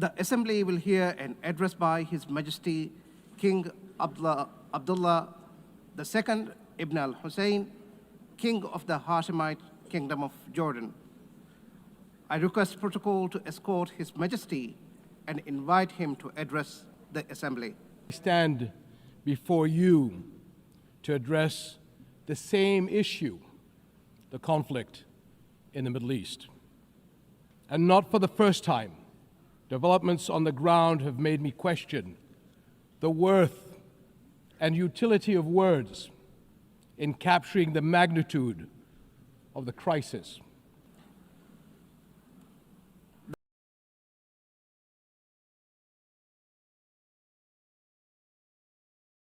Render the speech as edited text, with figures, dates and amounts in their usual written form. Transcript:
The Assembly will hear an address by His Majesty King Abdullah II Ibn al-Hussein, King of the Hashemite Kingdom of Jordan. I request protocol to escort His Majesty and invite him to address the Assembly. I stand before you to address the same issue, the conflict in the Middle East. And not for the first time, developments on the ground have made me question the worth and utility of words in capturing the magnitude of the crisis.